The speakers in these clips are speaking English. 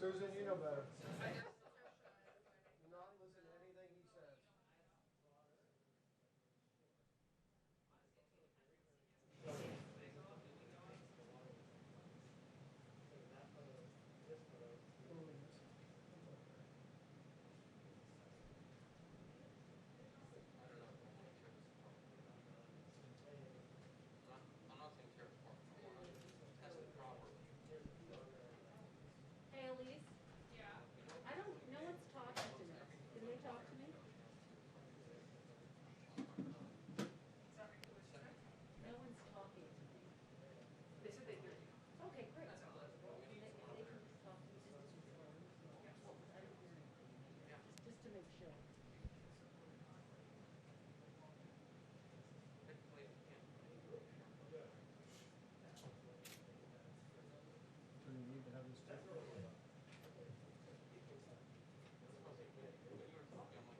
Susan, you know better. Do not listen to anything he says. I'm not saying tear it apart. I want to test it properly. Hey, Elise. Yeah. No one's talking to me. Can they talk to me? Sorry, who was that? No one's talking to me. They said they hear you. Okay, great. That's all. They can just talk to me just as before. I don't hear anything. Yeah. Just to make sure. Technically, we can't. So you need to have this checked. You were talking, I'm like,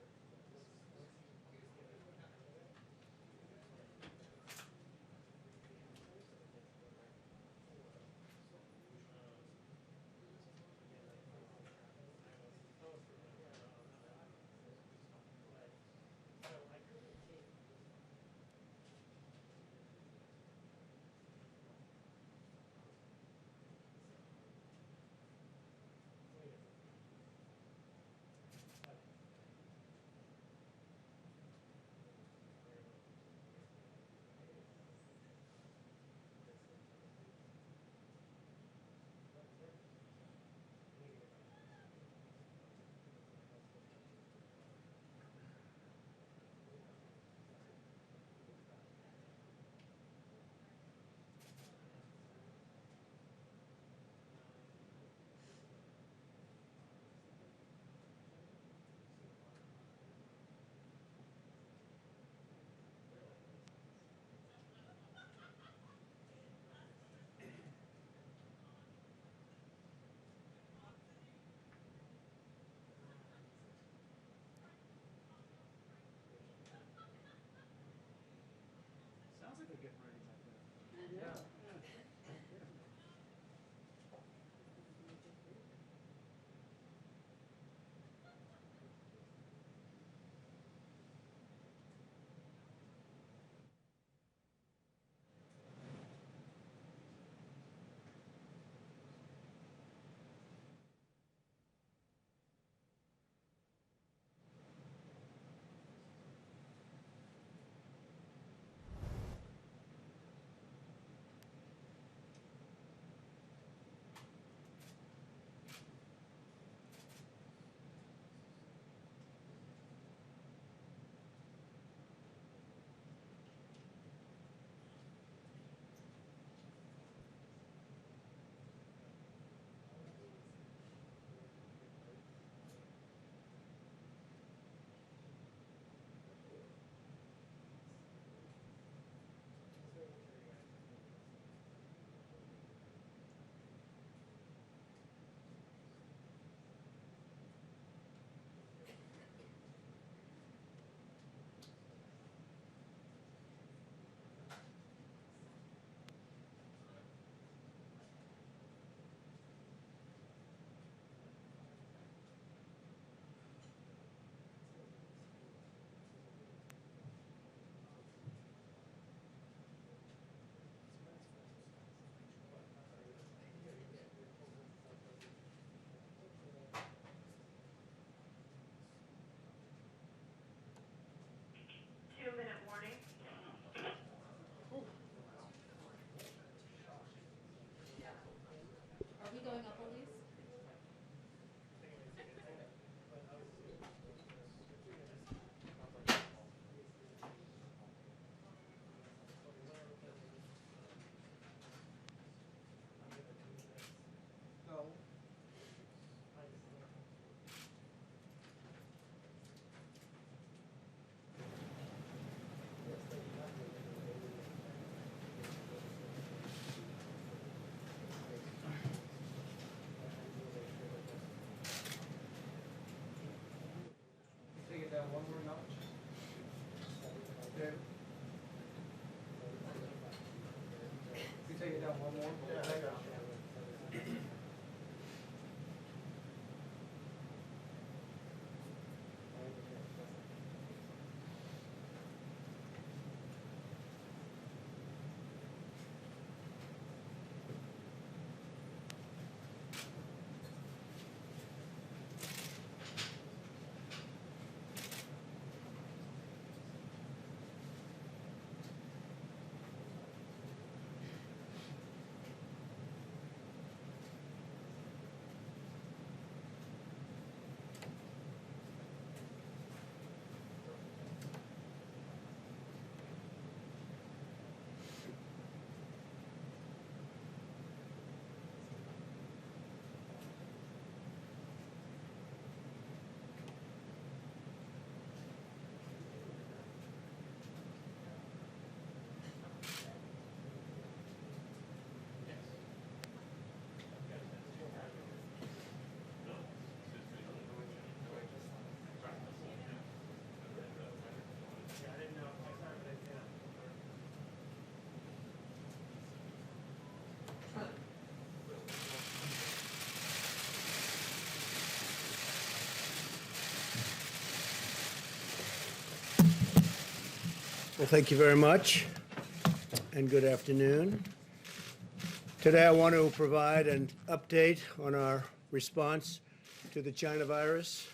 Sounds like they're getting ready back there. Yeah. Well, thank you very much, and good afternoon. Today I want to provide an update on our response to the China virus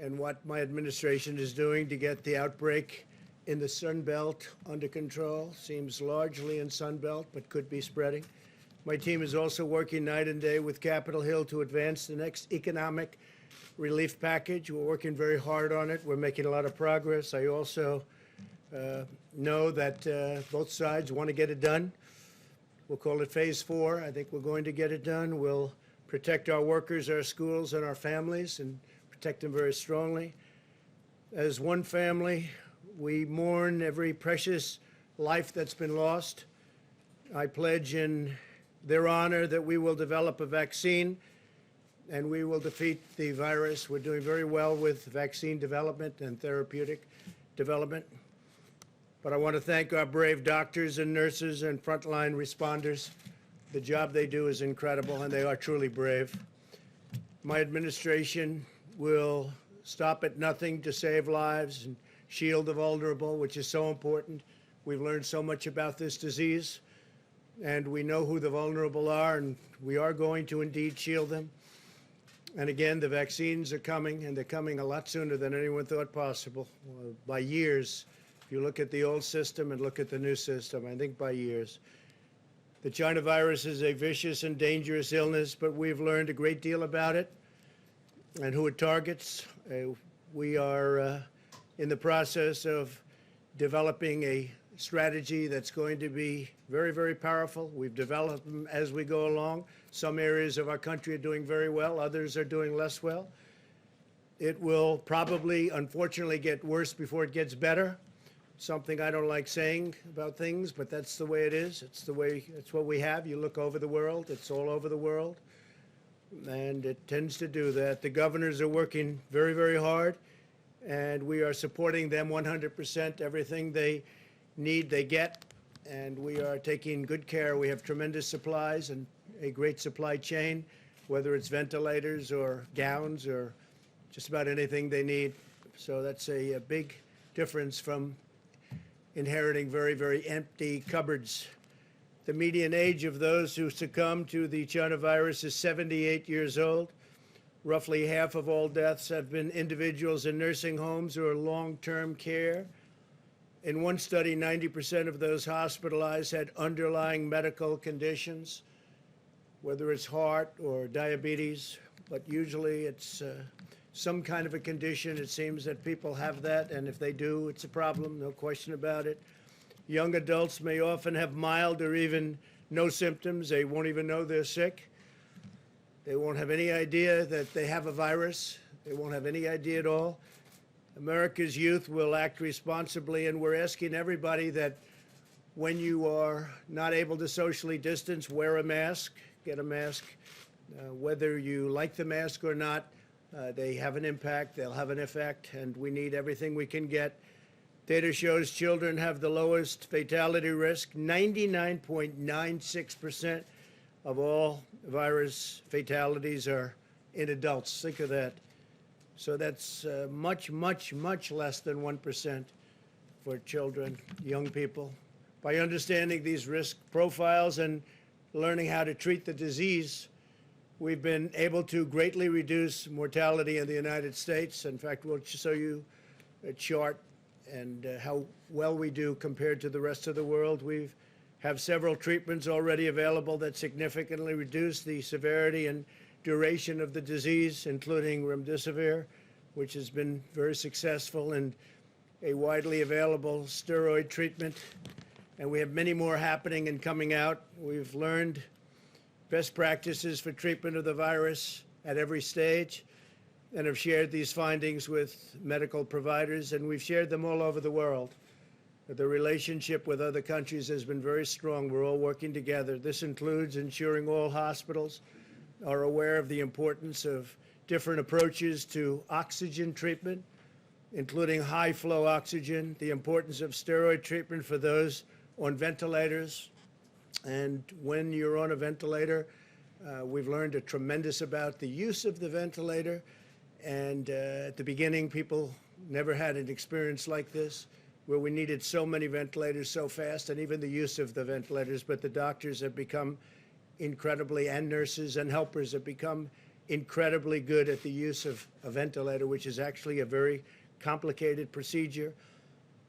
and what my administration is doing to get the outbreak in the Sun Belt under control. Seems largely in Sun Belt, but could be spreading. My team is also working night and day with Capitol Hill to advance the next economic relief package. We're working very hard on it. We're making a lot of progress. I also know that both sides want to get it done. We'll call it phase 4. I think we're going to get it done. We'll protect our workers, our schools, and our families, and protect them very strongly. As one family, we mourn every precious life that's been lost. I pledge in their honor that we will develop a vaccine and we will defeat the virus. We're doing very well with vaccine development and therapeutic development. But I want to thank our brave doctors and nurses and frontline responders. The job they do is incredible, and they are truly brave. My administration will stop at nothing to save lives and shield the vulnerable, which is so important. We've learned so much about this disease, and we know who the vulnerable are, and we are going to indeed shield them. And again, the vaccines are coming, and they're coming a lot sooner than anyone thought possible, by years. If you look at the old system and look at the new system, I think by years. The China virus is a vicious and dangerous illness, but we've learned a great deal about it and who it targets. We are in the process of developing a strategy that's going to be very, very powerful. We've developed them as we go along. Some areas of our country are doing very well. Others are doing less well. It will probably, unfortunately, get worse before it gets better. Something I don't like saying about things, but that's the way it is. It's what we have. You look over the world, it's all over the world, and it tends to do that. The governors are working very, very hard, and we are supporting them 100%. Everything they need, they get, and we are taking good care. We have tremendous supplies and a great supply chain, whether it's ventilators or gowns or just about anything they need. So that's a big difference from inheriting very, very empty cupboards. The median age of those who succumb to the China virus is 78 years old. Roughly half of all deaths have been individuals in nursing homes or long-term care. In one study, 90% of those hospitalized had underlying medical conditions, whether it's heart or diabetes, but usually it's some kind of a condition. It seems that people have that, and if they do, it's a problem, no question about it. Young adults may often have mild or even no symptoms. They won't even know they're sick. They won't have any idea that they have a virus. They won't have any idea at all. America's youth will act responsibly, and we're asking everybody that when you are not able to socially distance, wear a mask, get a mask. Whether you like the mask or not, they have an impact, they'll have an effect, and we need everything we can get. Data shows children have the lowest fatality risk. 99.96% of all virus fatalities are in adults. Think of that. So that's much, much, much less than 1% for children, young people. By understanding these risk profiles and learning how to treat the disease, we've been able to greatly reduce mortality in the United States. In fact, we'll show you a chart and how well we do compared to the rest of the world. We have several treatments already available that significantly reduce the severity and duration of the disease, including remdesivir, which has been very successful, and a widely available steroid treatment. And we have many more happening and coming out. We've learned best practices for treatment of the virus at every stage and have shared these findings with medical providers, and we've shared them all over the world. The relationship with other countries has been very strong. We're all working together. This includes ensuring all hospitals are aware of the importance of different approaches to oxygen treatment, including high-flow oxygen, the importance of steroid treatment for those on ventilators. And when you're on a ventilator, we've learned a tremendous about the use of the ventilator. And at the beginning, people never had an experience like this. where we needed so many ventilators so fast, and even the use of the ventilators, but the doctors have become incredibly, and nurses and helpers have become incredibly good at the use of a ventilator, which is actually a very complicated procedure,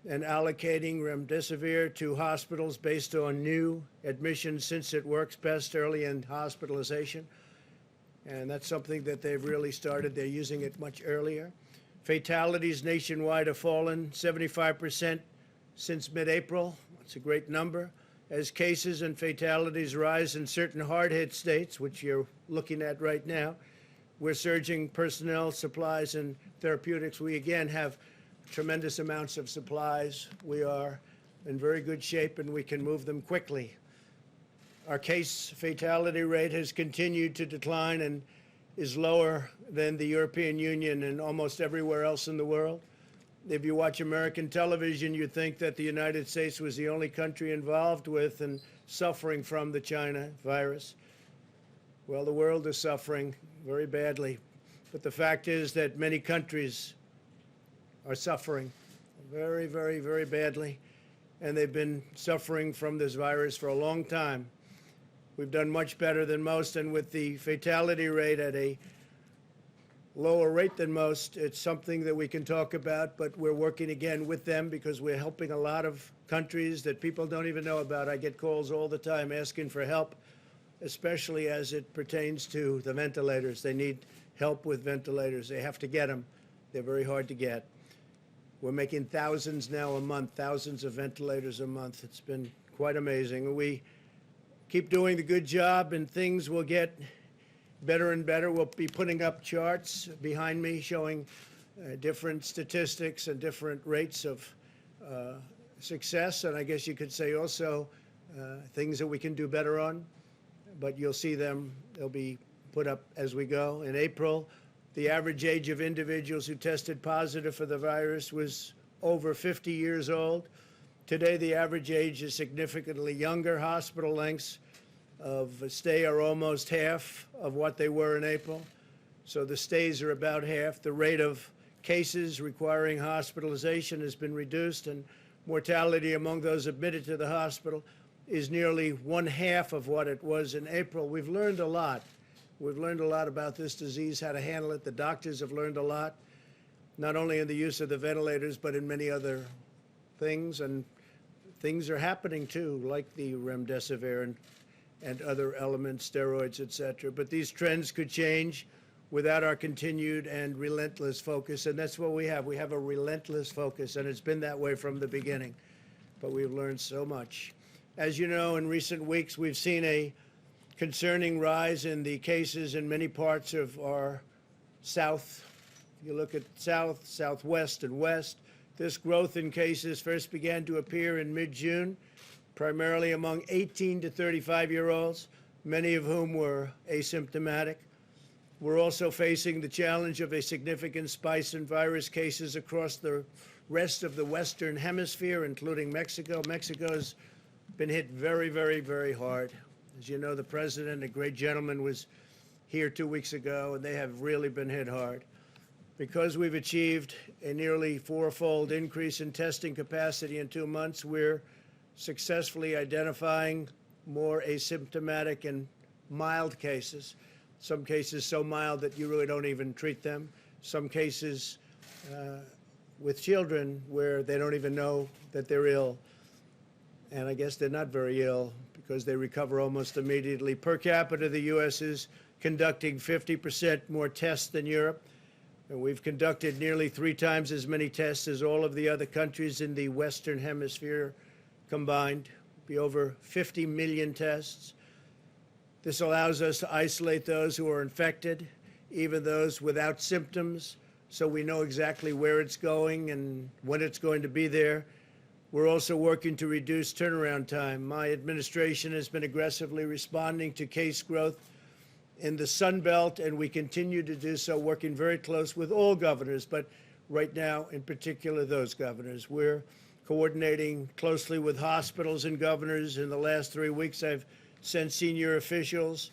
and allocating remdesivir to hospitals based on new admissions, since it works best early in hospitalization. And that's something that they've really started. They're using it much earlier. Fatalities nationwide have fallen 75% since mid-April. That's a great number. As cases and fatalities rise in certain hard-hit states, which you're looking at right now, we're surging personnel, supplies, and therapeutics. We again have tremendous amounts of supplies. We are in very good shape, and we can move them quickly. Our case fatality rate has continued to decline and is lower than the European Union and almost everywhere else in the world. If you watch American television, you'd think that the United States was the only country involved with and suffering from the China virus. Well, the world is suffering very badly. But the fact is that many countries are suffering very, very, very badly. And they've been suffering from this virus for a long time. We've done much better than most, and with the fatality rate at a lower rate than most, it's something that we can talk about, but we're working again with them because we're helping a lot of countries that people don't even know about. I get calls all the time asking for help, especially as it pertains to the ventilators. They need help with ventilators. They have to get them. They're very hard to get. We're making thousands now a month, thousands of ventilators a month. It's been quite amazing. We keep doing the good job, and things will get better and better. We'll be putting up charts behind me showing different statistics and different rates of success, and I guess you could say also things that we can do better on. But you'll see them. They'll be put up as we go. In April, the average age of individuals who tested positive for the virus was over 50 years old. Today, the average age is significantly younger. Hospital lengths of stay are almost half of what they were in April. So the stays are about half. The rate of cases requiring hospitalization has been reduced, and mortality among those admitted to the hospital is nearly 1/2 of what it was in April. We've learned a lot. We've learned a lot about this disease, how to handle it. The doctors have learned a lot, not only in the use of the ventilators, but in many other things. And things are happening, too, like the remdesivir and other elements, steroids, et cetera. But these trends could change without our continued and relentless focus. And that's what we have. We have a relentless focus, and it's been that way from the beginning. But we've learned so much. As you know, in recent weeks, we've seen a concerning rise in the cases in many parts of our south. You look at south, southwest, and west. This growth in cases first began to appear in mid-June, primarily among 18 to 35-year-olds, many of whom were asymptomatic. We're also facing the challenge of a significant spike in virus cases across the rest of the Western Hemisphere, including Mexico. Mexico's been hit very, very, very hard. As you know, the president, a great gentleman, was here 2 weeks ago, and they have really been hit hard. Because we've achieved a nearly four-fold increase in testing capacity in 2 months, we're successfully identifying more asymptomatic and mild cases. Some cases so mild that you really don't even treat them. Some cases with children where they don't even know that they're ill. And I guess they're not very ill because they recover almost immediately. Per capita, the U.S. is conducting 50% more tests than Europe. And we've conducted nearly 3 times as many tests as all of the other countries in the Western Hemisphere combined. Be over 50 million tests. This allows us to isolate those who are infected, even those without symptoms, so we know exactly where it's going and when it's going to be there. We're also working to reduce turnaround time. My administration has been aggressively responding to case growth in the Sun Belt, and we continue to do so, working very close with all governors, but right now, in particular, those governors. We're coordinating closely with hospitals and governors. In the last 3 weeks, I've sent senior officials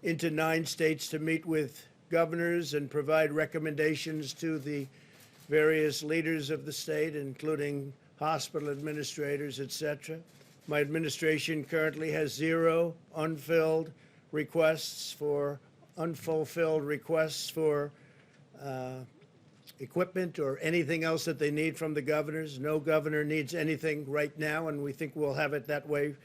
into 9 states to meet with governors and provide recommendations to the various leaders of the state, including hospital administrators, etc. My administration currently has 0 unfulfilled requests for equipment or anything else that they need from the governors. No governor needs anything right now, and we think we'll have it that way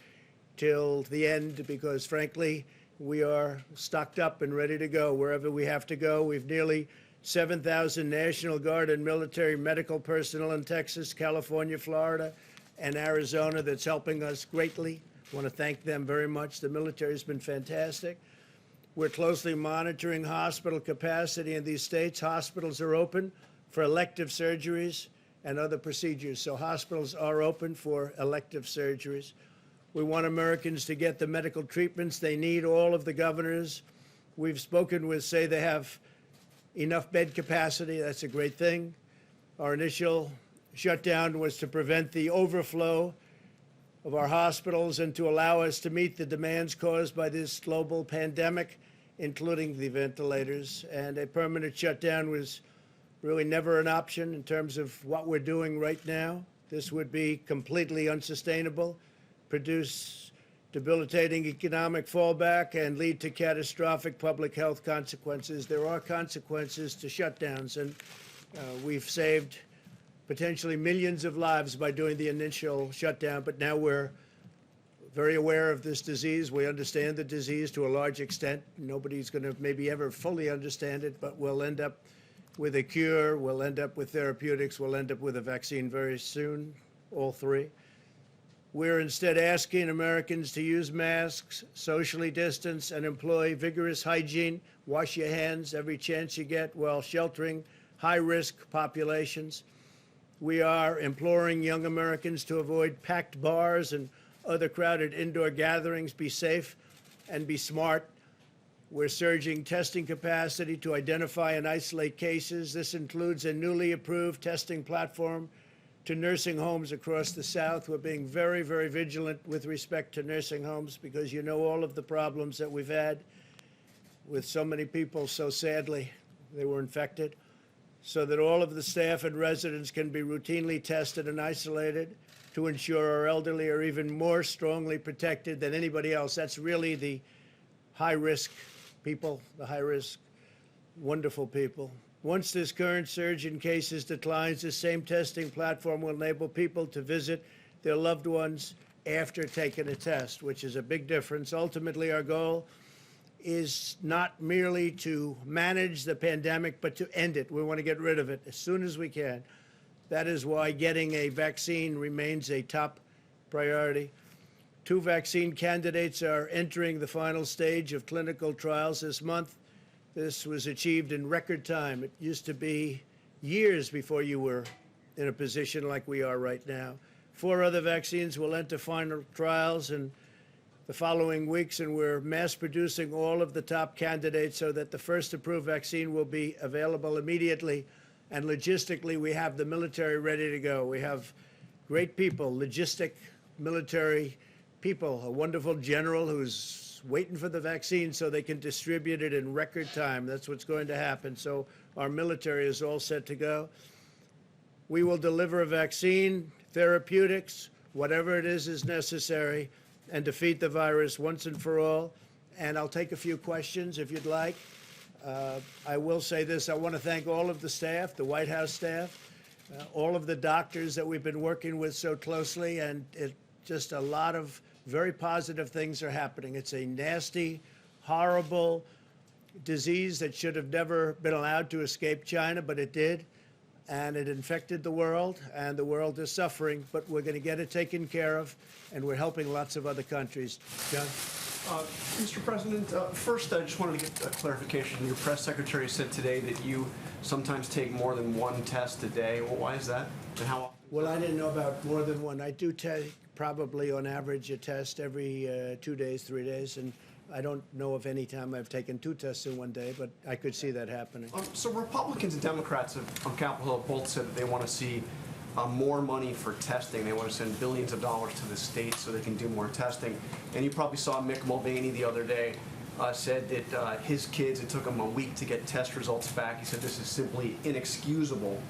till the end because, frankly, we are stocked up and ready to go wherever we have to go. We've nearly 7,000 National Guard and military medical personnel in Texas, California, Florida, and Arizona that's helping us greatly. I want to thank them very much. The military has been fantastic. We're closely monitoring hospital capacity in these states. Hospitals are open for elective surgeries and other procedures. So hospitals are open for elective surgeries. We want Americans to get the medical treatments they need. All of the governors we've spoken with say they have enough bed capacity. That's a great thing. Our initial shutdown was to prevent the overflow of our hospitals and to allow us to meet the demands caused by this global pandemic, including the ventilators. And a permanent shutdown was really never an option in terms of what we're doing right now. This would be completely unsustainable, produce debilitating economic fallback, and lead to catastrophic public health consequences. There are consequences to shutdowns, and we've saved potentially millions of lives by doing the initial shutdown, but now we're very aware of this disease. We understand the disease to a large extent. Nobody's going to maybe ever fully understand it, but we'll end up with a cure, we'll end up with therapeutics, we'll end up with a vaccine very soon, all three. We're instead asking Americans to use masks, socially distance, and employ vigorous hygiene. Wash your hands every chance you get while sheltering high-risk populations. We are imploring young Americans to avoid packed bars and other crowded indoor gatherings. Be safe and be smart. We're surging testing capacity to identify and isolate cases. This includes a newly approved testing platform to nursing homes across the South. We're being very, very vigilant with respect to nursing homes because you know all of the problems that we've had with so many people, so sadly, they were infected, so that all of the staff and residents can be routinely tested and isolated to ensure our elderly are even more strongly protected than anybody else. That's really the high-risk people, the high-risk, wonderful people. Once this current surge in cases declines, the same testing platform will enable people to visit their loved ones after taking a test, which is a big difference. Ultimately, our goal is not merely to manage the pandemic, but to end it. We want to get rid of it as soon as we can. That is why getting a vaccine remains a top priority. 2 vaccine candidates are entering the final stage of clinical trials this month. This was achieved in record time. It used to be years before you were in a position like we are right now. 4 other vaccines will enter final trials in the following weeks, and we're mass producing all of the top candidates so that the first approved vaccine will be available immediately. And logistically, we have the military ready to go. We have great people, logistic military people, a wonderful general who's waiting for the vaccine so they can distribute it in record time. That's what's going to happen. So our military is all set to go. We will deliver a vaccine, therapeutics, whatever it is necessary, and defeat the virus once and for all. And I'll take a few questions if you'd like. I will say this. I want to thank all of the staff, the White House staff, all of the doctors that we've been working with so closely, and just a lot of very positive things are happening. It's a nasty, horrible disease that should have never been allowed to escape China, but it did, and it infected the world, and the world is suffering, but we're going to get it taken care of, and we're helping lots of other countries. John? Mr. President, first I just wanted to get a clarification. Your press secretary said today that you sometimes take more than 1 test a day. Well, why is that? And how often? Well, I didn't know about more than 1. I do take probably on average a test every 2 days, 3 days, and I don't know of any time I've taken 2 tests in 1 day, but I could see that happening. So Republicans and Democrats on Capitol Hill both said that they want to see more money for testing. They want to send billions of dollars to the states so they can do more testing. And you probably saw Mick Mulvaney the other day said that his kids, it took them a week to get test results back. He said this is simply inexcusable.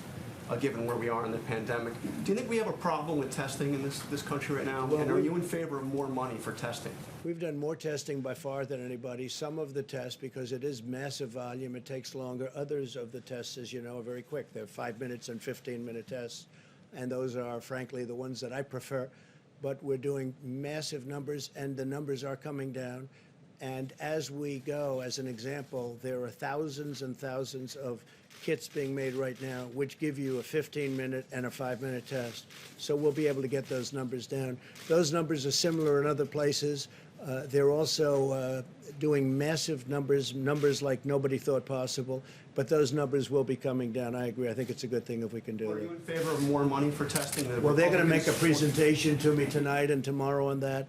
given where we are in the pandemic. Do you think we have a problem with testing in this country right now? Well, And are you in favor of more money for testing? We've done more testing by far than anybody. Some of the tests, because it is massive volume, it takes longer. Others of the tests, as you know, are very quick. They're 5 minutes and 15-minute tests, and those are, frankly, the ones that I prefer. But we're doing massive numbers, and the numbers are coming down. And as we go, as an example, there are thousands and thousands of kits being made right now, which give you a 15-minute and a 5-minute test. So we'll be able to get those numbers down. Those numbers are similar in other places. They're also doing massive numbers like nobody thought possible. But those numbers will be coming down. I agree. I think it's a good thing if we can do Are that. you in favor of more money for testing? Well, they're going to make a presentation to me tonight and tomorrow on that.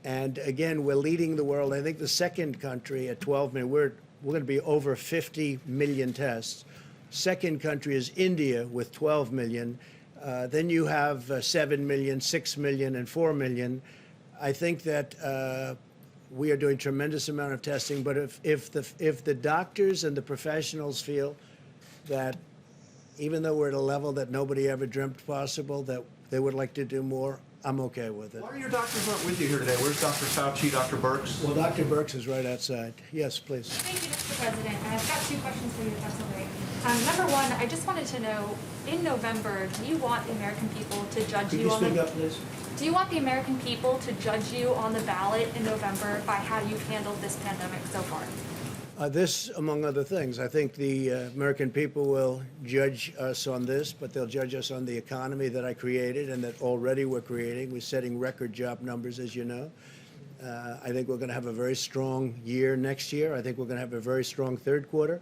And again, we're leading the world. I think the second country at 12 million, we're going to be over 50 million tests. Second country is India with 12 million. Then you have 7 million, 6 million, and 4 million. I think that we are doing tremendous amount of testing. But if the doctors and the professionals feel that even though we're at a level that nobody ever dreamt possible, that they would like to do more, I'm okay with it. Why are your doctors not with you here today? Where's Dr. Fauci, Dr. Birx? Well, Dr. Birx is right outside. Yes, please. Thank you, Mr. President. I've got 2 questions for you, if that's okay. Number one, I just wanted to know, in November, do you want the American people to judge Could you you on speak the... up, please? Do you want the American people to judge you on the ballot in November by how you've handled this pandemic so far? This, among other things, I think the American people will judge us on this, but they'll judge us on the economy that I created and that already we're creating. We're setting record job numbers, as you know. I think we're going to have a very strong year next year. I think we're going to have a very strong third quarter,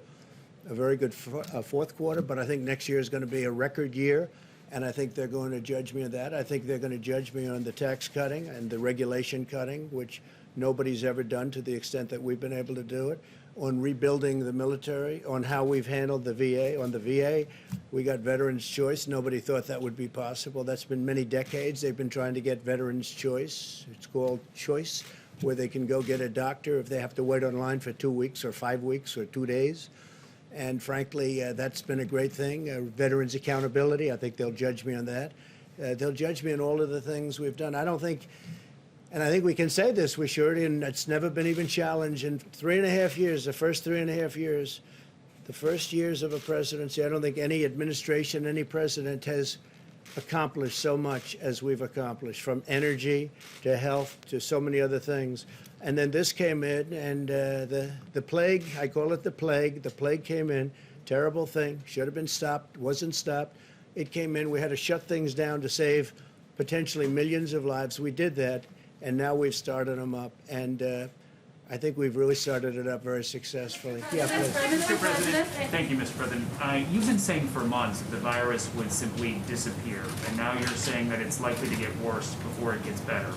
a very good fourth quarter, but I think next year is going to be a record year, and I think they're going to judge me on that. I think they're going to judge me on the tax cutting and the regulation cutting, which nobody's ever done to the extent that we've been able to do it, on rebuilding the military, on how we've handled the VA. On the VA, we got Veterans Choice. Nobody thought that would be possible. That's been many decades. They've been trying to get Veterans Choice. It's called Choice, where they can go get a doctor if they have to wait online for 2 weeks or 5 weeks or 2 days. And frankly, that's been a great thing. Veterans accountability, I think they'll judge me on that. They'll judge me on all of the things we've done. I don't think, and I think we can say this, we should, and it's never been even challenged in 3.5 years, the first 3.5 years, the first years of a presidency, I don't think any administration, any president has accomplished so much as we've accomplished, from energy to health to so many other things. And then this came in, and the plague, I call it the plague came in, terrible thing, should have been stopped, wasn't stopped. It came in, we had to shut things down to save potentially millions of lives. We did that, and now we've started them up. And I think we've really started it up very successfully. Yeah, please. Mr. President, thank you, Mr. President. You've been saying for months that the virus would simply disappear, and now you're saying that it's likely to get worse before it gets better.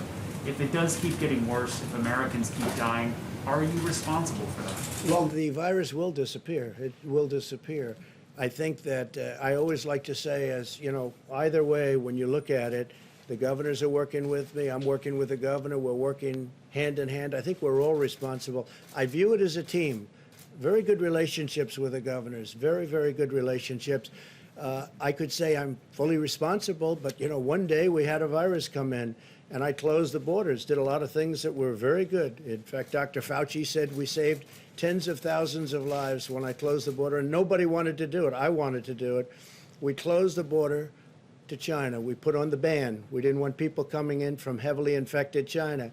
If it does keep getting worse, if Americans keep dying, are you responsible for that? Well, the virus will disappear. It will disappear. I think that I always like to say, as you know, either way, when you look at it, the governors are working with me. I'm working with the governor. We're working hand in hand. I think we're all responsible. I view it as a team. Very good relationships with the governors. Very, very good relationships. I could say I'm fully responsible, but you know, one day we had a virus come in, and I closed the borders, did a lot of things that were very good. In fact, Dr. Fauci said we saved tens of thousands of lives when I closed the border, and nobody wanted to do it. I wanted to do it. We closed the border to China. We put on the ban. We didn't want people coming in from heavily infected China.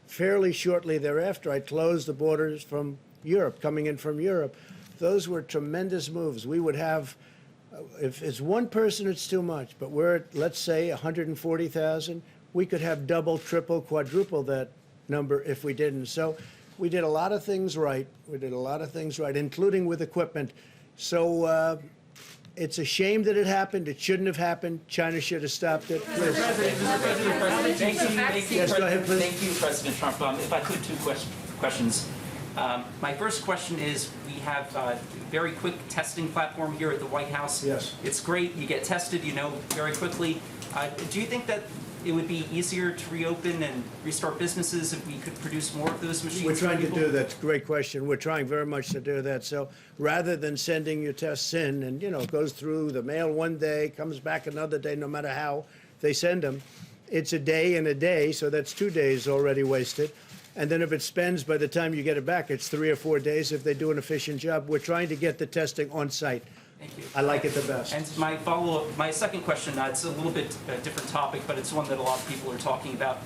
Fairly shortly thereafter, I closed the borders from Europe, coming in from Europe. Those were tremendous moves. We would have, if it's one person, it's too much, but we're at, let's say, 140,000. We could have double, triple, quadruple that number if we didn't. So we did a lot of things right. We did a lot of things right, including with equipment. So it's a shame that it happened. It shouldn't have happened. China should have stopped it. Please. Thank you, Yes, go ahead, please. Thank you, President Trump. If I could, two questions. My first question is, we have a very quick testing platform here at the White House. Yes. It's great. You get tested, you know, very quickly. Do you think that it would be easier to reopen and restart businesses if we could produce more of those machines? We're for trying to people? do that. It's a great question. We're trying very much to do that. So rather than sending your tests in and, it goes through the mail one day, comes back another day, no matter how they send them, it's a day and a day, so that's 2 days already wasted. And then if it spends by the time you get it back, it's 3 or 4 days if they do an efficient job. We're trying to get the testing on site. Thank you. I like it the best. And my follow-up, my second question, it's a little bit a different topic, but it's one that a lot of people are talking about.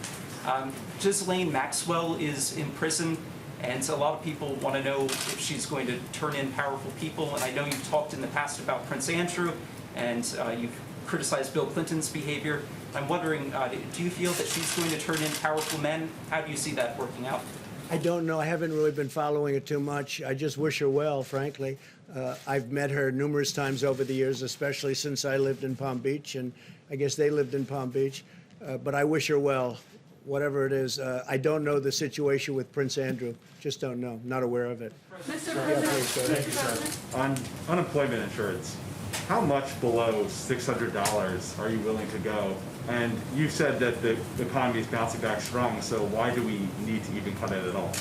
Ghislaine Maxwell is in prison, and a lot of people want to know if she's going to turn in powerful people. And I know you've talked in the past about Prince Andrew, and you've criticized Bill Clinton's behavior. I'm wondering, do you feel that she's going to turn in powerful men? How do you see that working out? I don't know. I haven't really been following it too much. I just wish her well, frankly. I've met her numerous times over the years, especially since I lived in Palm Beach, and I guess they lived in Palm Beach. But I wish her well, whatever it is. I don't know the situation with Prince Andrew. Just don't know. Not aware of it. Mr. Yeah, President, please, go ahead. Mr. President, On unemployment insurance, how much below $600 are you willing to go? And you said that the economy is bouncing back strong, so why do we need to even cut it at all?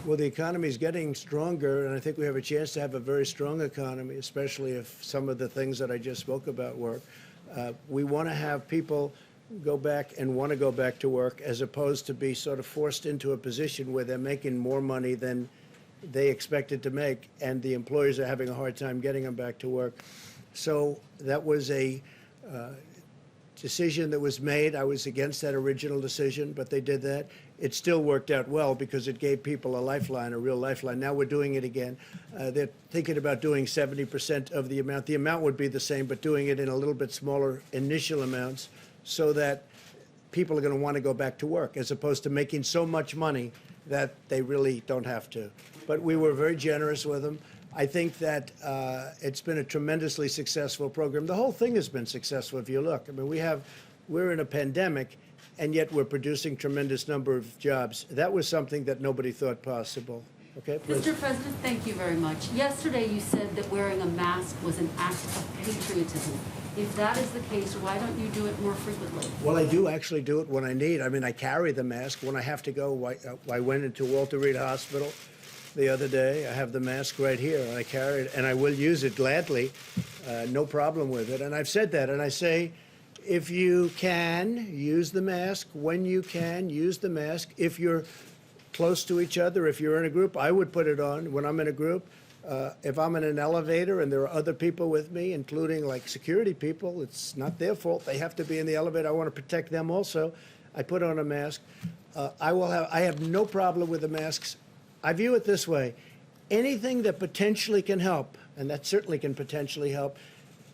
Well, the economy is getting stronger, and I think we have a chance to have a very strong economy, especially if some of the things that I just spoke about work. We want to have people go back and want to go back to work, as opposed to be sort of forced into a position where they're making more money than they expected to make, and the employers are having a hard time getting them back to work. So that was a decision that was made. I was against that original decision, but they did that. It still worked out well because it gave people a lifeline, a real lifeline. Now we're doing it again. They're thinking about doing 70% of the amount. The amount would be the same, but doing it in a little bit smaller initial amounts so that people are going to want to go back to work, as opposed to making so much money that they really don't have to. But we were very generous with them. I think that it's been a tremendously successful program. The whole thing has been successful if you look. I mean, we're in a pandemic, and yet we're producing tremendous number of jobs. That was something that nobody thought possible. Okay, please. Mr. President, thank you very much. Yesterday, you said that wearing a mask was an act of patriotism. If that is the case, why don't you do it more frequently? Well, I do actually do it when I need. I mean, I carry the mask when I have to go. I went into Walter Reed Hospital the other day. I have the mask right here, and I carry it, and I will use it gladly. No problem with it. And I've said that, and I say, if you can, use the mask. When you can, use the mask. If you're close to each other, if you're in a group, I would put it on when I'm in a group. If I'm in an elevator and there are other people with me, including like security people, it's not their fault. They have to be in the elevator. I want to protect them also. I put on a mask. I have no problem with the masks. I view it this way. Anything that potentially can help, and that certainly can potentially help,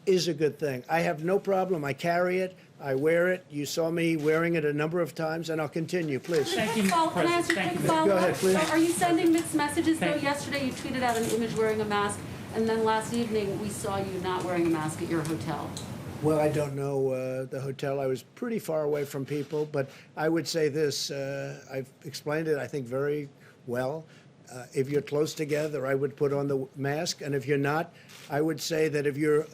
is a good thing. I have no problem. I carry it. I wear it. You saw me wearing it a number of times, and I'll continue. Please. Thank you, Can I ask you a President. Thank quick you. follow-up? Go ahead, please. So are you sending mixed messages, though? Thank you. Yesterday, you tweeted out an image wearing a mask, and then last evening, we saw you not wearing a mask at your hotel. Well, I don't know the hotel. I was pretty far away from people, but I would say this. I've explained it, I think, very well. If you're close together, I would put on the mask, and if you're not, I would say that if you're,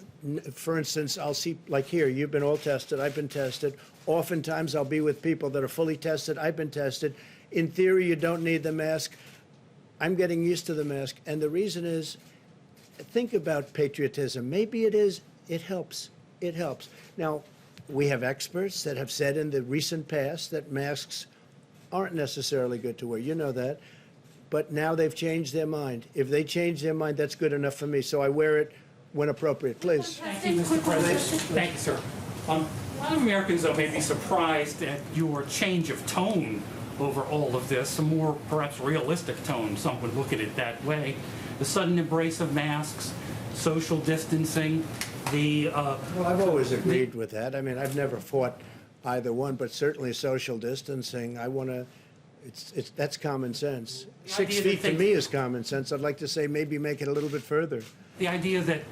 for instance, I'll see, like here, you've been all tested, I've been tested. Oftentimes, I'll be with people that are fully tested, I've been tested. In theory, you don't need the mask. I'm getting used to the mask, and the reason is, think about patriotism. Maybe it is, it helps. It helps. Now, we have experts that have said in the recent past that masks aren't necessarily good to wear. You know that. But now they've changed their mind. If they change their mind, that's good enough for me. So I wear it when appropriate. Please. Thank you, Mr. President. Thank you, sir. A lot of Americans, though, may be surprised at your change of tone over all of this, a more perhaps realistic tone. Some would look at it that way. The sudden embrace of masks, social distancing, Well, I've always agreed with that. I mean, I've never fought either one, but certainly social distancing. I want to. That's common sense. The 6 idea that feet to things- me is common sense. I'd like to say maybe make it a little bit further. the idea that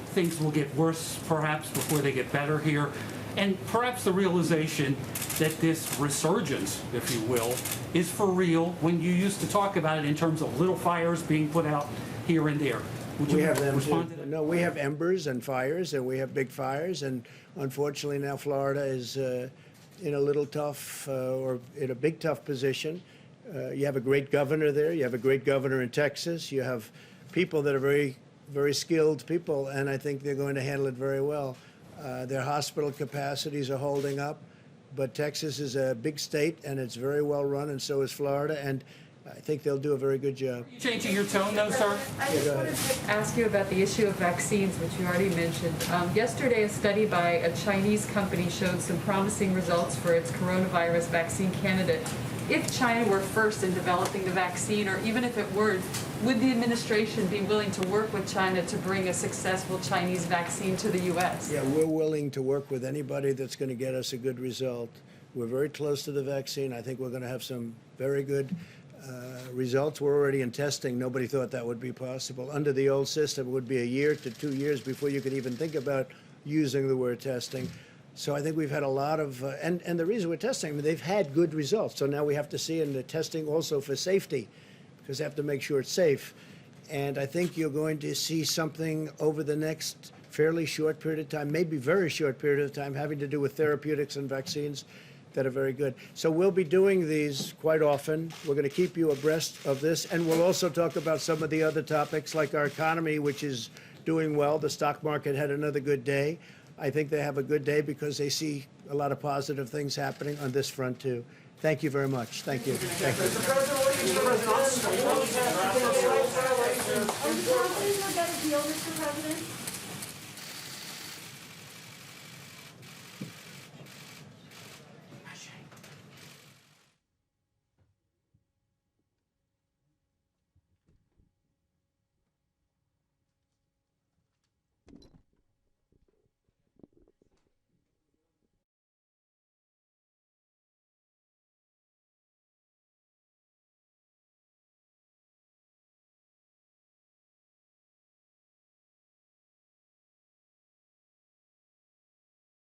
things will get worse perhaps before they get better here, and perhaps the realization that this resurgence, if you will, is for real when you used to talk about it in terms of little fires being put out here and there. Would you We have them respond too. to that? No, we have embers and fires, and we have big fires, and unfortunately now Florida is in a little tough or in a big tough position. You have a great governor there. You have a great governor in Texas. You have people that are very, very skilled people, and I think they're going to handle it very well. Their hospital capacities are holding up, but Texas is a big state, and it's very well run, and so is Florida, and I think they'll do a very good job. Changing your tone though, sir? I just wanted to ask you about the issue of vaccines, which you already mentioned. Yesterday, a study by a Chinese company showed some promising results for its coronavirus vaccine candidate. If China were first in developing the vaccine, or even if it weren't, would the administration be willing to work with China to bring a successful Chinese vaccine to the U.S.? Yeah, we're willing to work with anybody that's going to get us a good result. We're very close to the vaccine. I think we're going to have some very good results. We're already in testing. Nobody thought that would be possible. Under the old system, it would be a year to 2 years before you could even think about using the word testing. So I think we've had a lot of, and the reason we're testing, I mean, they've had good results. So now we have to see in the testing also for safety, because they have to make sure it's safe. And I think you're going to see something over the next fairly short period of time, maybe very short period of time, having to do with therapeutics and vaccines that are very good. So we'll be doing these quite often. We're going to keep you abreast of this, and we'll also talk about some of the other topics like our economy, which is doing well. The stock market had another good day. I think they have a good day because they see a lot of positive things happening on this front too. Thank you very much. Thank you. Thank you. Are you confident we'll get a deal, Mr. President?